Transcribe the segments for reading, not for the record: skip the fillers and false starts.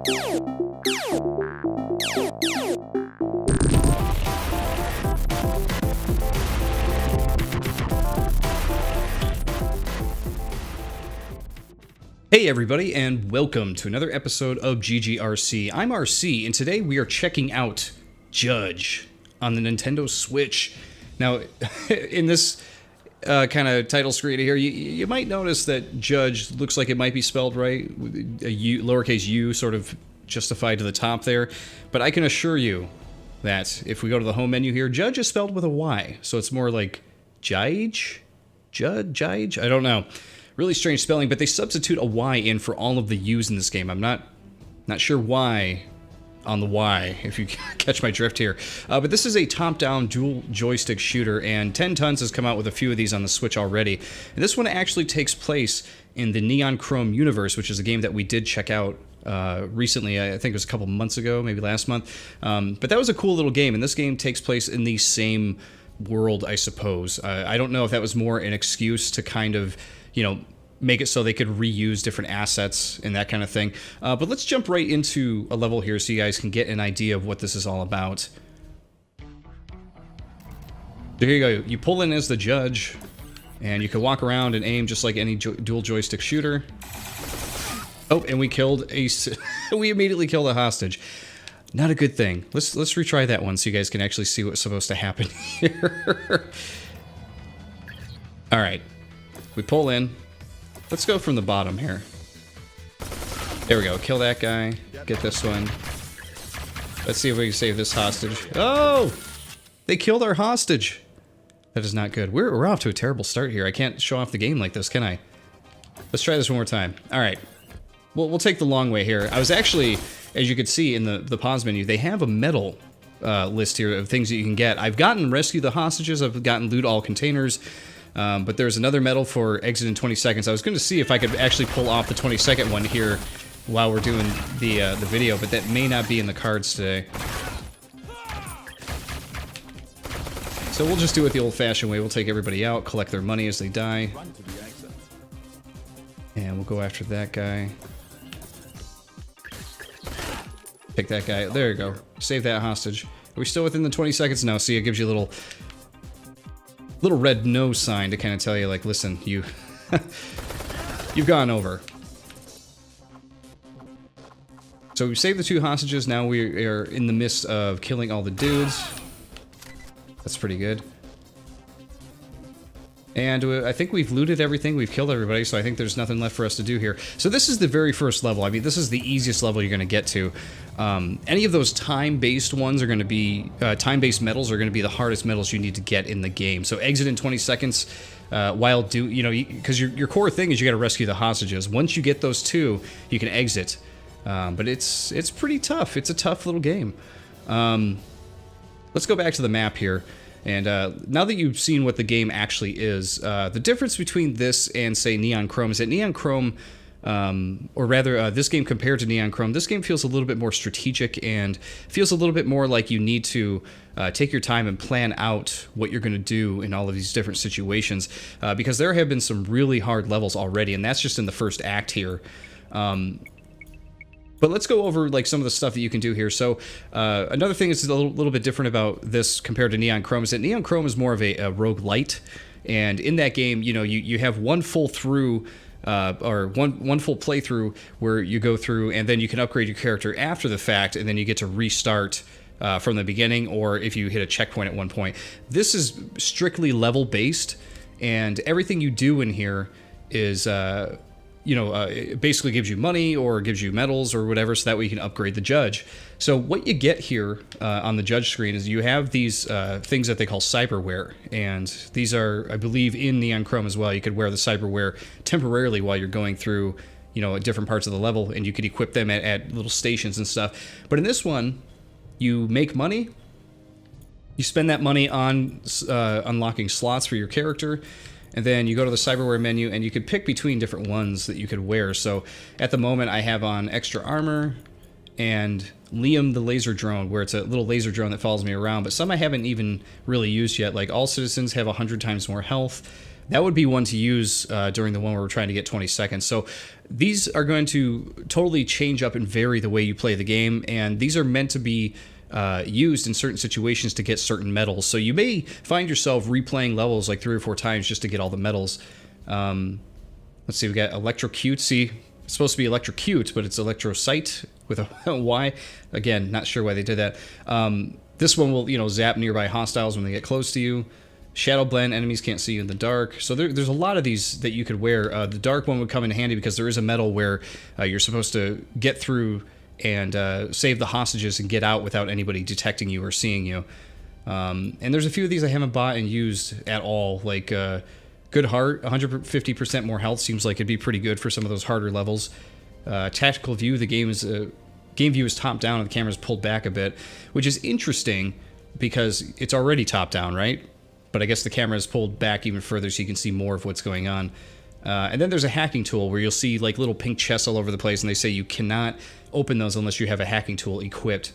Hey everybody, and welcome to another episode of ArrrCee. I'm ArrrCee, and today we are checking out Jydge on the Nintendo Switch. Now, in this kind of title screen here, you might notice that Jydge looks like it might be spelled right, a U, lowercase u sort of justified to the top there, but I can assure you that if we go to the home menu here, Jydge is spelled with a Y, so it's more like Jydge? Jydge? I don't know. Really strange spelling, but they substitute a Y in for all of the U's in this game. I'm not sure why on the Y, if you catch my drift here. But this is a top-down dual joystick shooter, and 10 Tons has come out with a few of these on the Switch already. And this one actually takes place in the Neon Chrome universe, which is a game that we did check out recently. I think it was a couple months ago, maybe last month. But that was a cool little game, and this game takes place in the same world, I suppose. I don't know if that was more an excuse to kind of, you know, make it so they could reuse different assets and that kind of thing. But let's jump right into a level here so you guys can get an idea of what this is all about. There you go. You pull in as the Jydge, and you can walk around and aim just like any dual joystick shooter. Oh, and we killed a... we immediately killed a hostage. Not a good thing. Let's retry that one so you guys can actually see what's supposed to happen here. Alright. We pull in. Let's go from the bottom here. There we go. Kill that guy. Get this one. Let's see if we can save this hostage. Oh! They killed our hostage. That is not good. We're off to a terrible start here. I can't show off the game like this, can I? Let's try this one more time. Alright. We'll take the long way here. I was actually, as you can see in the pause menu, they have a medal list here of things that you can get. I've gotten rescue the hostages. I've gotten loot all containers. But there's another medal for exit in 20 seconds. I was going to see if I could actually pull off the 20-second one here while we're doing the video, but that may not be in the cards today. So we'll just do it the old-fashioned way. We'll take everybody out, collect their money as they die. And we'll go after that guy. Pick that guy. There you go. Save that hostage. Are we still within the 20 seconds? No, see, it gives you a little red no sign to kind of tell you, like, listen, you've gone over. So we saved the 2 hostages. Now we are in the midst of killing all the dudes. That's pretty good. And I think we've looted everything. We've killed everybody, so I think there's nothing left for us to do here. So this is the very first level. I mean, this is the easiest level you're going to get to. Any of those time-based ones are going to be... time-based medals are going to be the hardest medals you need to get in the game. So exit in 20 seconds while you know, because your core thing is you got to rescue the hostages. Once you get those 2, you can exit. But it's pretty tough. It's a tough little game. Let's go back to the map here. And now that you've seen what the game actually is, the difference between this and, say, Neon Chrome is that Neon Chrome, or rather this game compared to Neon Chrome, this game feels a little bit more strategic and feels a little bit more like you need to take your time and plan out what you're going to do in all of these different situations, because there have been some really hard levels already, and that's just in the first act here. But let's go over like some of the stuff that you can do here. So another thing that's a little bit different about this compared to Neon Chrome is that Neon Chrome is more of a roguelite. And in that game, you know, you have one full through, or one full playthrough where you go through and then you can upgrade your character after the fact, and then you get to restart from the beginning, or if you hit a checkpoint at one point. This is strictly level-based, and everything you do in here is... you know, it basically gives you money or gives you medals or whatever, so that way you can upgrade the Jydge. So what you get here on the Jydge screen is you have these things that they call cyberware, and these are, I believe, in Neon Chrome as well. You could wear the cyberware temporarily while you're going through, you know, different parts of the level, and you could equip them at little stations and stuff. But in this one, you make money. You spend that money on unlocking slots for your character. And then you go to the cyberware menu, and you can pick between different ones that you could wear. So at the moment, I have on extra armor and Liam the laser drone, where it's a little laser drone that follows me around. But some I haven't even really used yet. Like all citizens have 100 times more health. that would be one to use during the one where we're trying to get 20 seconds. So these are going to totally change up and vary the way you play the game, and these are meant to be used in certain situations to get certain medals. So you may find yourself replaying levels like 3 or 4 times just to get all the medals. Let's see, we got electrocute. See, it's supposed to be electrocute, but it's electrocite with a Y. Again, not sure why they did that. This one will, zap nearby hostiles when they get close to you. Shadow blend, enemies can't see you in the dark. So there's a lot of these that you could wear. The dark one would come in handy because there is a medal where you're supposed to get through and save the hostages and get out without anybody detecting you or seeing you. And there's a few of these I haven't bought and used at all, like Good Heart, 150% more health seems like it'd be pretty good for some of those harder levels. Tactical view, the game view is top down and the camera's pulled back a bit, which is interesting because it's already top down, right? But I guess the camera is pulled back even further so you can see more of what's going on. And then there's a hacking tool where you'll see like little pink chests all over the place, and they say you cannot open those unless you have a hacking tool equipped.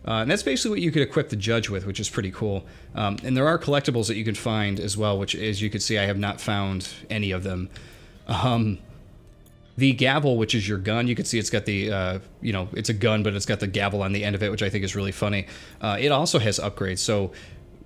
And that's basically what you could equip the Judge with, which is pretty cool. And there are collectibles that you can find as well, which, as you can see, I have not found any of them. The gavel, which is your gun, you can see it's got the, it's a gun, but it's got the gavel on the end of it, which I think is really funny. It also has upgrades. So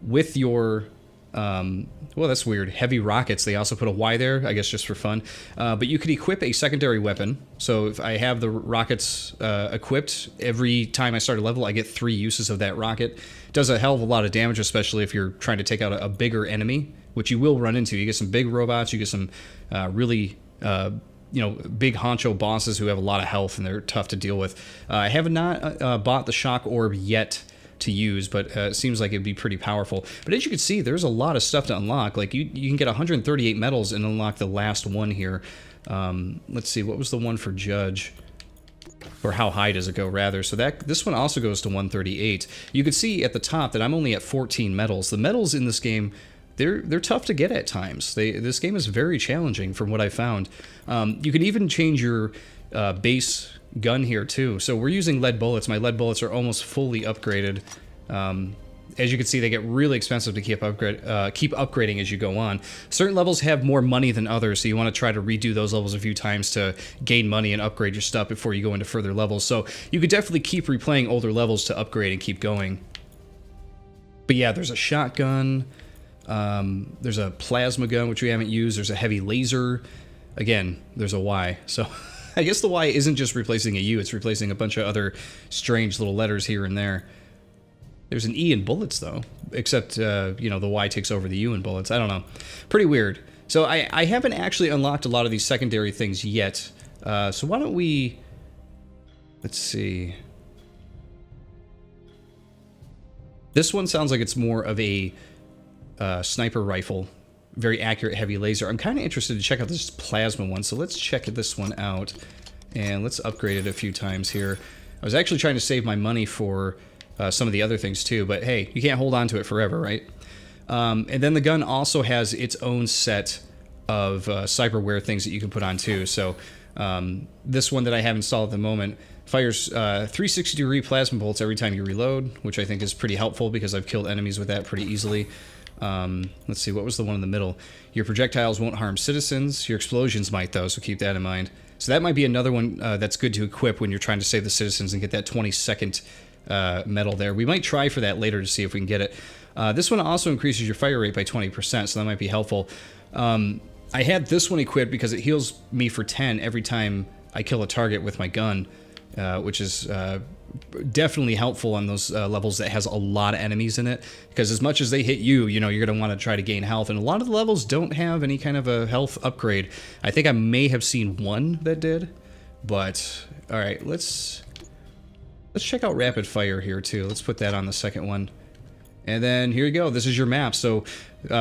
with your... well, that's weird. Heavy rockets, they also put a Y there, I guess just for fun. But you could equip a secondary weapon. So if I have the rockets equipped, every time I start a level, I get 3 uses of that rocket. It does a hell of a lot of damage, especially if you're trying to take out a bigger enemy, which you will run into. You get some big robots, you get some really... big honcho bosses who have a lot of health and they're tough to deal with. I have not bought the shock orb yet to use, but it seems like it'd be pretty powerful. But as you can see, there's a lot of stuff to unlock. Like you can get 138 medals and unlock the last one here. Let's see, what was the one for Judge? Or how high does it go, rather? So this one also goes to 138. You can see at the top that I'm only at 14 medals. The medals in this game, they're tough to get at times. This game is very challenging from what I found. You can even change your base gun here too. So we're using lead bullets. My lead bullets are almost fully upgraded. As you can see, they get really expensive to keep upgrading as you go on. Certain levels have more money than others, so you want to try to redo those levels a few times to gain money and upgrade your stuff before you go into further levels. So you could definitely keep replaying older levels to upgrade and keep going. But yeah, there's a shotgun. There's a plasma gun, which we haven't used. There's a heavy laser. Again, there's a Y. So I guess the Y isn't just replacing a U, it's replacing a bunch of other strange little letters here and there. There's an E in bullets, though, except, the Y takes over the U in bullets. I don't know. Pretty weird. So I haven't actually unlocked a lot of these secondary things yet. So why don't we... Let's see. This one sounds like it's more of a sniper rifle. Very accurate heavy laser. I'm kind of interested to check out this plasma one, so let's check this one out. And let's upgrade it a few times here. I was actually trying to save my money for some of the other things too, but hey, you can't hold on to it forever, right? And then the gun also has its own set of cyberware things that you can put on too. So this one that I have installed at the moment fires 360-degree plasma bolts every time you reload, which I think is pretty helpful because I've killed enemies with that pretty easily. Let's see, what was the one in the middle? Your projectiles won't harm citizens. Your explosions might, though, so keep that in mind. So that might be another one that's good to equip when you're trying to save the citizens and get that 20-second medal there. We might try for that later to see if we can get it. This one also increases your fire rate by 20%, so that might be helpful. I had this one equipped because it heals me for 10 every time I kill a target with my gun, which is... definitely helpful on those levels that has a lot of enemies in it, because as much as they hit you, you're going to want to try to gain health, and a lot of the levels don't have any kind of a health upgrade. I think I may have seen one that did, but all right, let's check out rapid fire here too. Let's put that on the second one, and then here you go. This is your map. So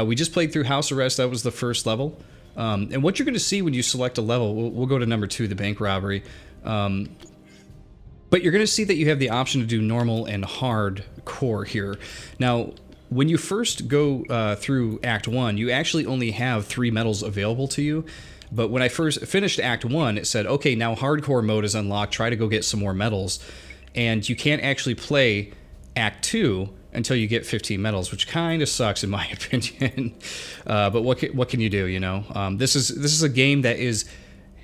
we just played through house arrest. That was the first level, and what you're going to see when you select a level, we'll go to number 2, the bank robbery. But you're going to see that you have the option to do normal and hardcore here. Now, when you first go through Act 1, you actually only have 3 medals available to you. But when I first finished Act 1, it said, okay, now hardcore mode is unlocked. Try to go get some more medals. And you can't actually play Act 2 until you get 15 medals, which kind of sucks in my opinion. But what can you do? You know, this is a game that is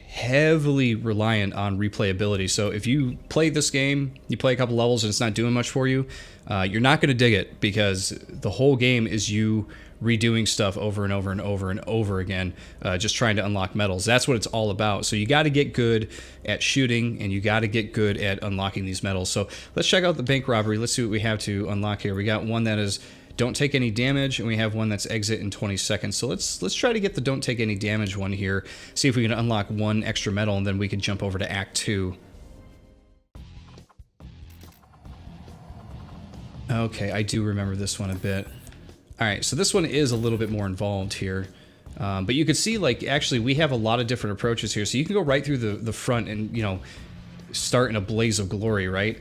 heavily reliant on replayability. So if you play this game, you play a couple levels and it's not doing much for you, you're not going to dig it, because the whole game is you redoing stuff over and over and over and over again, just trying to unlock medals. That's what it's all about. So you got to get good at shooting, and you got to get good at unlocking these medals. So let's check out the bank robbery. Let's see what we have to unlock here. We got one that is don't take any damage, and we have one that's exit in 20 seconds. So let's try to get the don't take any damage one here, see if we can unlock one extra medal, and then we can jump over to Act 2. Okay, I do remember this one a bit. Alright, so this one is a little bit more involved here. But you can see, like, actually we have a lot of different approaches here. So you can go right through the front and, you know, start in a blaze of glory, right?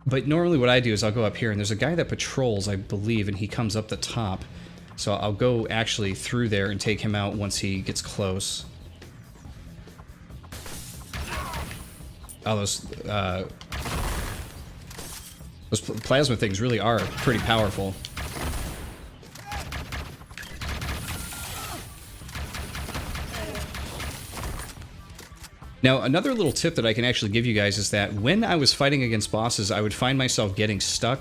But normally what I do is I'll go up here, and there's a guy that patrols, I believe, and he comes up the top. So I'll go actually through there and take him out once he gets close. Oh, those plasma things really are pretty powerful. Now, another little tip that I can actually give you guys is that when I was fighting against bosses, I would find myself getting stuck,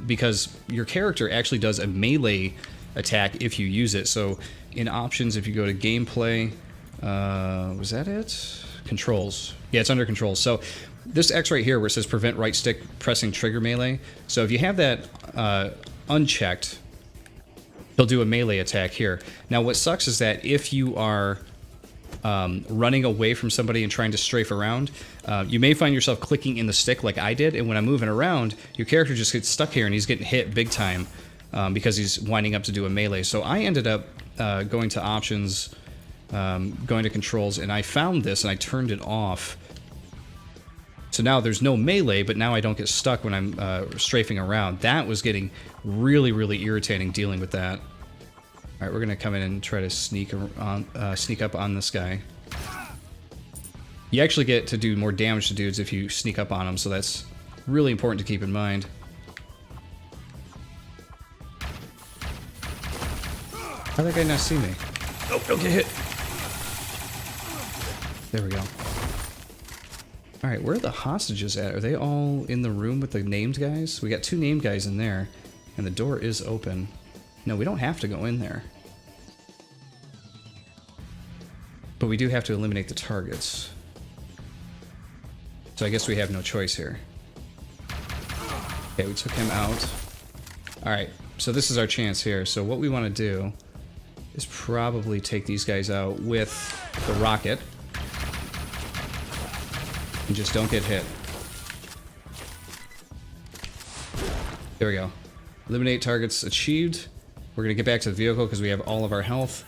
because your character actually does a melee attack if you use it. So in options, if you go to gameplay, was that it? Controls. Yeah, it's under controls. So this X right here where it says prevent right stick pressing trigger melee. So if you have that unchecked, he'll do a melee attack here. Now what sucks is that if you are running away from somebody and trying to strafe around, you may find yourself clicking in the stick like I did, and when I'm moving around, your character just gets stuck here and he's getting hit big time because he's winding up to do a melee. So I ended up going to options, going to controls, and I found this and I turned it off. So now there's no melee, but now I don't get stuck when I'm strafing around. That was getting really, really irritating dealing with that. All right, we're gonna come in and try to sneak up on this guy. You actually get to do more damage to dudes if you sneak up on them, so that's really important to keep in mind. How'd that guy not see me? Oh, don't get hit. There we go. All right, where are the hostages at? Are they all in the room with the named guys? We got 2 named guys in there, and the door is open. No, we don't have to go in there. But we do have to eliminate the targets. So I guess we have no choice here. Okay, we took him out. Alright, so this is our chance here. So what we want to do is probably take these guys out with the rocket. And just don't get hit. There we go. Eliminate targets achieved. We're going to get back to the vehicle because we have all of our health.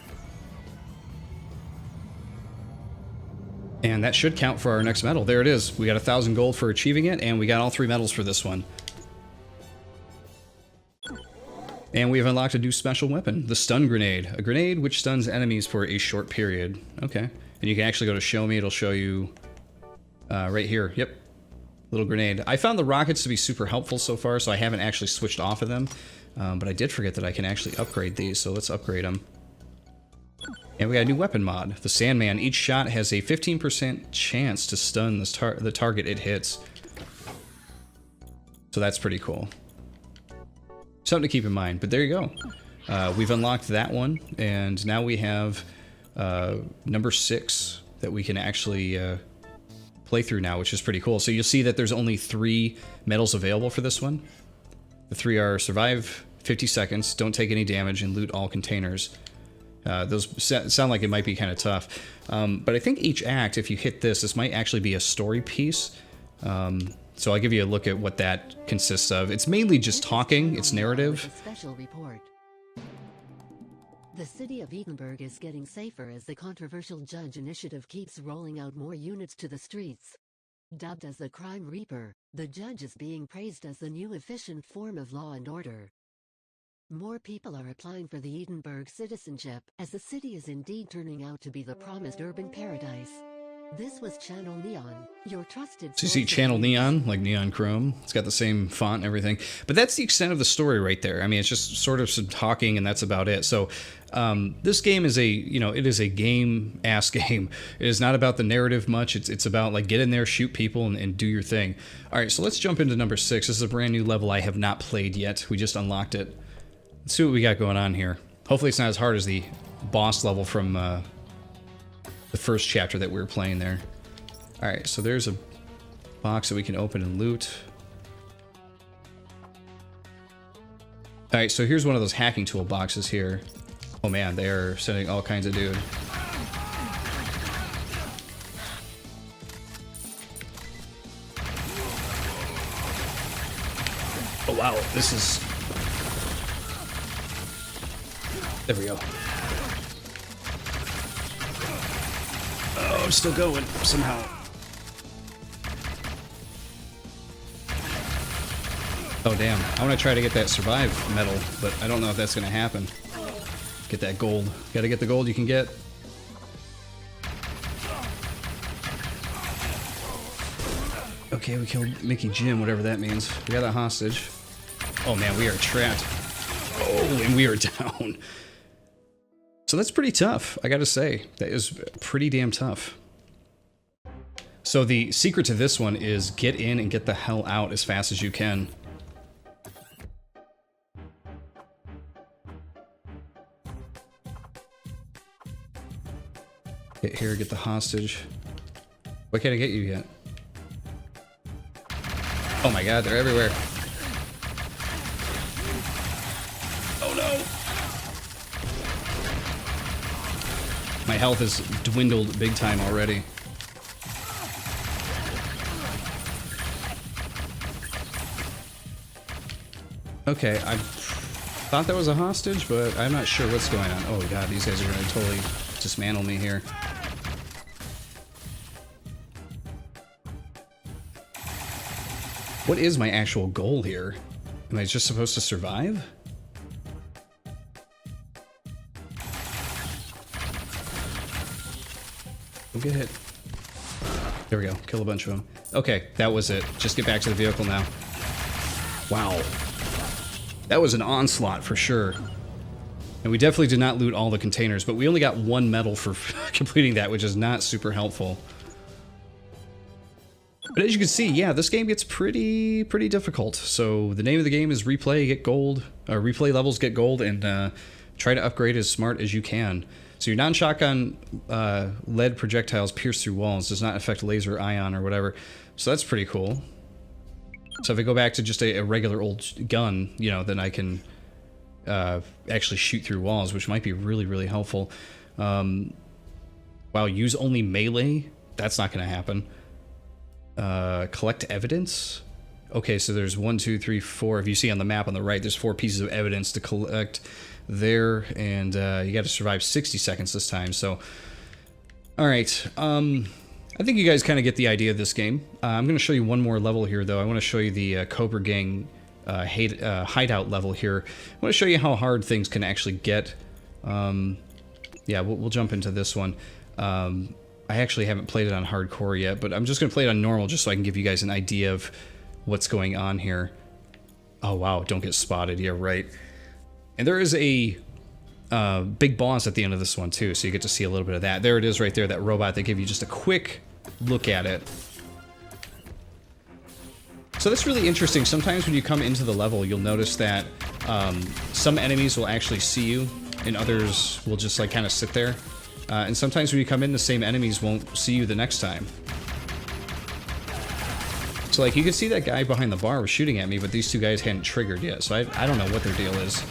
And that should count for our next medal. There it is. We got 1,000 gold for achieving it, and we got all 3 medals for this one. And we've unlocked a new special weapon, the stun grenade. A grenade which stuns enemies for a short period. Okay. And you can actually go to show me. It'll show you right here. Yep. Little grenade. I found the rockets to be super helpful so far, so I haven't actually switched off of them. But I did forget that I can actually upgrade these, so let's upgrade them. And we got a new weapon mod, the Sandman. Each shot has a 15% chance to stun the target it hits. So that's pretty cool. Something to keep in mind, but there you go. We've unlocked that one, and now we have number 6 that we can actually play through now, which is pretty cool. So you'll see that there's only 3 medals available for this one. The 3 are survive 50 seconds, don't take any damage, and loot all containers. Those sound like it might be kind of tough. But I think each act, if you hit this might actually be a story piece. So I'll give you a look at what that consists of. It's mainly just talking, it's narrative. Special report. The city of Edinburgh is getting safer as the controversial Jydge initiative keeps rolling out more units to the streets. Dubbed as the Crime Reaper, the Jydge is being praised as the new efficient form of law and order. More people are applying for the Edinburgh citizenship, as the city is indeed turning out to be the promised urban paradise. This was Channel Neon, your trusted. So you see source of Channel news. Neon, like Neon Chrome. It's got the same font and everything. But that's the extent of the story right there. I mean, it's just sort of some talking, and that's about it. So this game is it is a game-ass game. It is not about the narrative much. It's about, like, get in there, shoot people, and do your thing. All right, so let's jump into number 6. This is a brand new level I have not played yet. We just unlocked it. Let's see what we got going on here. Hopefully it's not as hard as the boss level from the first chapter that we were playing there. Alright, so there's a box that we can open and loot. Alright, so here's one of those hacking tool boxes here. Oh man, they're sending all kinds of dude. Oh wow, this is... There we go. Oh, I'm still going, somehow. Oh damn, I want to try to get that survive medal, but I don't know if that's going to happen. Get that gold. Gotta get the gold you can get. Okay, we killed Mickey Jim, whatever that means. We got a hostage. Oh man, we are trapped. Oh, and we are down. So that's pretty tough, I gotta say. That is pretty damn tough. So the secret to this one is get in and get the hell out as fast as you can. Get here, get the hostage. Why can't I get you yet? Oh my god, they're everywhere. Oh no! My health has dwindled big time already. Okay, I thought that was a hostage, but I'm not sure what's going on. Oh god, these guys are gonna totally dismantle me here. What is my actual goal here? Am I just supposed to survive? Don't get hit. There we go. Kill a bunch of them. Okay, that was it. Just get back to the vehicle now. Wow. That was an onslaught for sure. And we definitely did not loot all the containers, but we only got 1 medal for completing that, which is not super helpful. But as you can see, yeah, this game gets pretty difficult. So the name of the game is replay, get gold, replay levels, get gold, and try to upgrade as smart as you can. So your non-shotgun lead projectiles pierce through walls, does not affect laser, ion, or whatever. So that's pretty cool. So if I go back to just a regular old gun, you know, then I can actually shoot through walls, which might be really helpful. Wow, use only melee? That's not going to happen. Collect evidence? Okay, so there's 1, 2, 3, 4. If you see on the map on the right, there's 4 pieces of evidence to collect there, and you got to survive 60 seconds this time. So, all right. I think you guys kind of get the idea of this game. I'm going to show you one more level here, though. I want to show you the Cobra Gang hideout level here. I want to show you how hard things can actually get. Yeah, we'll jump into this one. I actually haven't played it on hardcore yet, but I'm just going to play it on normal just so I can give you guys an idea of what's going on here. Oh, wow, don't get spotted. Yeah, right. And there is a big boss at the end of this one, too, so you get to see a little bit of that. There it is right there, that robot. They give you just a quick look at it. So that's really interesting. Sometimes when you come into the level, you'll notice that some enemies will actually see you, and others will just, like, kind of sit there. And sometimes when you come in, the same enemies won't see you the next time. So, like, you can see that guy behind the bar was shooting at me, but these 2 guys hadn't triggered yet, so I don't know what their deal is.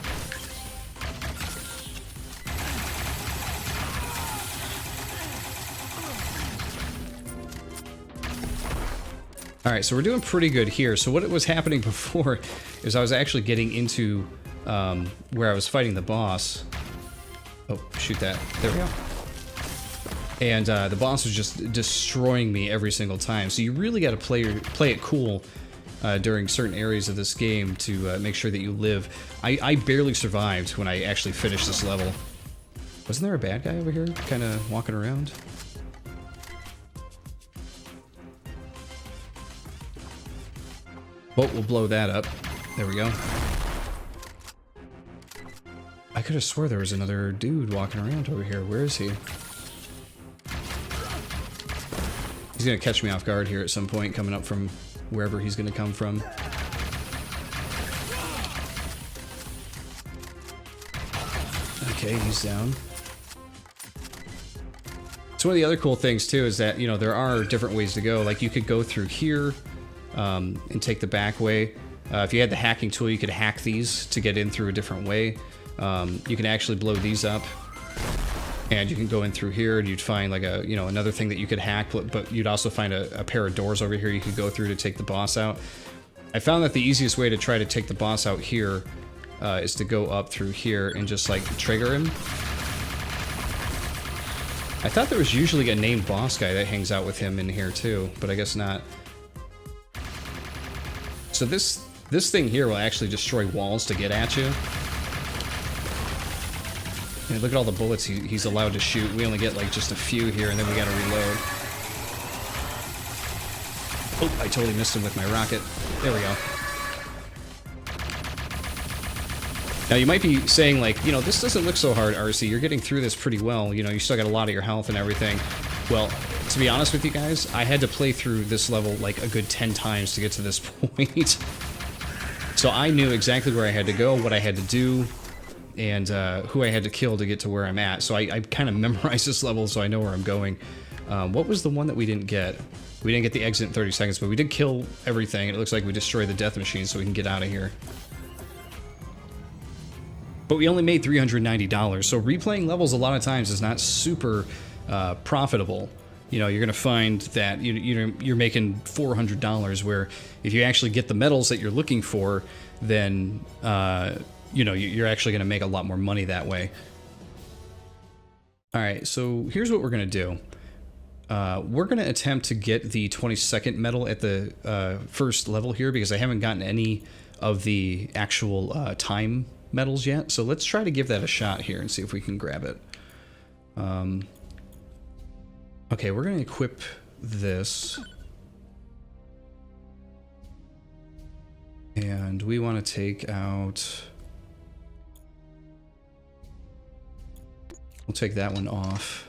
Alright, so we're doing pretty good here. So what was happening before is I was actually getting into where I was fighting the boss. Oh, shoot that. There we go. And the boss was just destroying me every single time. So you really got to play it cool during certain areas of this game to make sure that you live. I barely survived when I actually finished this level. Wasn't there a bad guy over here kind of walking around? Well, we'll blow that up. There we go. I could have swore there was another dude walking around over here. Where is he? He's gonna catch me off guard here at some point, coming up from wherever he's gonna come from. Okay, he's down. So one of the other cool things too is that, you know, there are different ways to go. Like you could go through here and take the back way. If you had the hacking tool, you could hack these to get in through a different way. You can actually blow these up, and you can go in through here, and you'd find like a, you know, another thing that you could hack, but you'd also find a pair of doors over here you could go through to take the boss out. I found that the easiest way to try to take the boss out here is to go up through here and just like trigger him. I thought there was usually a named boss guy that hangs out with him in here too, but I guess not. So this thing here will actually destroy walls to get at you. And look at all the bullets he's allowed to shoot. We only get like just a few here, and then we gotta reload. Oh, I totally missed him with my rocket. There we go. Now you might be saying like, you know, this doesn't look so hard, ArrrCee. You're getting through this pretty well. You know, you still got a lot of your health and everything. Well, to be honest with you guys, I had to play through this level like a good 10 times to get to this point. So I knew exactly where I had to go, what I had to do, and who I had to kill to get to where I'm at. So I kind of memorized this level so I know where I'm going. What was the one that we didn't get? We didn't get the exit in 30 seconds, but we did kill everything. It looks like we destroyed the death machine so we can get out of here. But we only made $390, so replaying levels a lot of times is not super profitable. You know, you're going to find that you're making $400, where if you actually get the medals that you're looking for, then you know, you're actually going to make a lot more money that way. All right, so here's what we're going to do. We're going to attempt to get the 22nd medal at the first level here, because I haven't gotten any of the actual time medals yet. So let's try to give that a shot here and see if we can grab it. Okay, we're going to equip this. And we want to take out... We'll take that one off.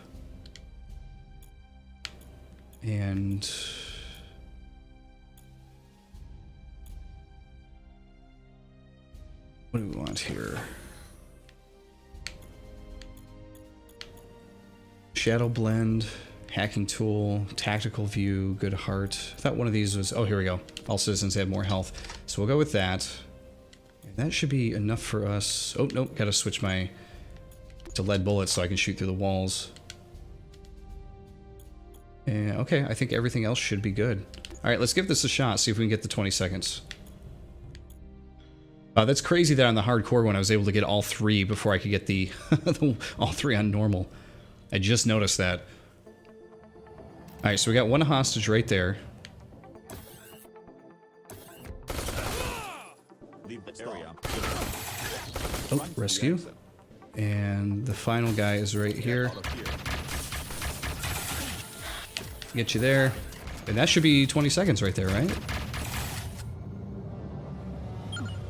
And... what do we want here? Shadow blend, hacking tool, tactical view, good heart. I thought one of these was, oh, here we go. All citizens have more health. So we'll go with that. And that should be enough for us. Oh, nope, gotta switch my to lead bullets so I can shoot through the walls. And okay, I think everything else should be good. All right, let's give this a shot, see if we can get the 20 seconds. That's crazy that on the hardcore one I was able to get all three before I could get the all three on normal. I just noticed that. Alright, so we got one hostage right there. Oh, rescue. And the final guy is right here. Get you there. And that should be 20 seconds right there, right?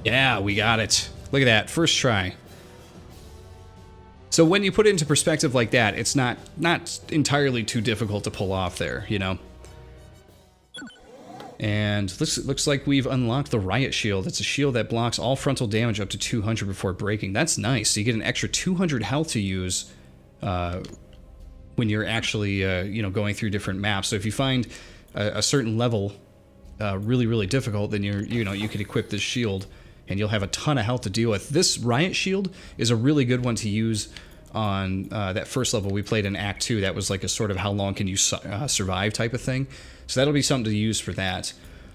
Yeah, we got it. Look at that, first try. So when you put it into perspective like that, it's not entirely too difficult to pull off there, you know? And looks like we've unlocked the riot shield. It's a shield that blocks all frontal damage up to 200 before breaking. That's nice. So you get an extra 200 health to use when you're actually, you know, going through different maps. So if you find a certain level really, really difficult, then you could equip this shield, and you'll have a ton of health to deal with. This riot shield is a really good one to use on that first level we played in Act 2. That was like a sort of how long can you survive type of thing. So that'll be something to use for that.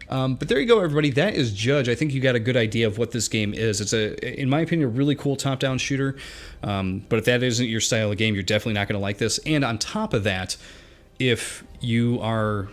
But there you go, everybody. That is Jydge. I think you got a good idea of what this game is. It's in my opinion, a really cool top-down shooter. But if that isn't your style of game, you're definitely not going to like this. And on top of that, if you are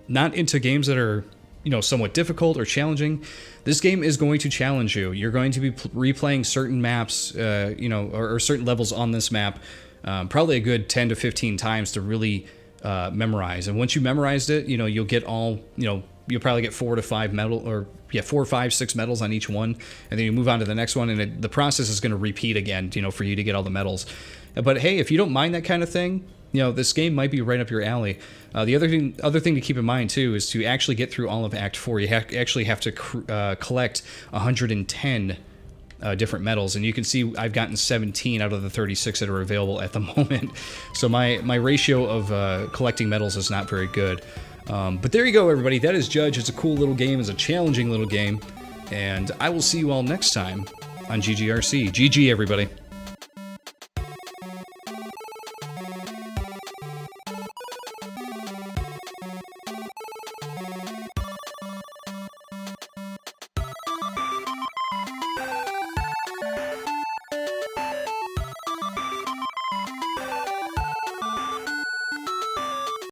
not into games that are, you know, somewhat difficult or challenging, this game is going to challenge you. You're going to be replaying certain maps, you know, or certain levels on this map, probably a good 10 to 15 times to really memorize. And once you memorized it, you know, you'll get all, you know, you'll probably get 4 to 5 medal, or yeah, 4, 5, 6 medals on each one, and then you move on to the next one, and the process is going to repeat again, you know, for you to get all the medals. But hey, if you don't mind that kind of thing, you know, this game might be right up your alley. The other thing to keep in mind too is to actually get through all of Act 4, you actually have to collect 110 different medals, and you can see I've gotten 17 out of the 36 that are available at the moment. So my ratio of collecting medals is not very good. But there you go, everybody. That is Jydge. It's a cool little game. It's a challenging little game, and I will see you all next time on GGRC. GG, everybody.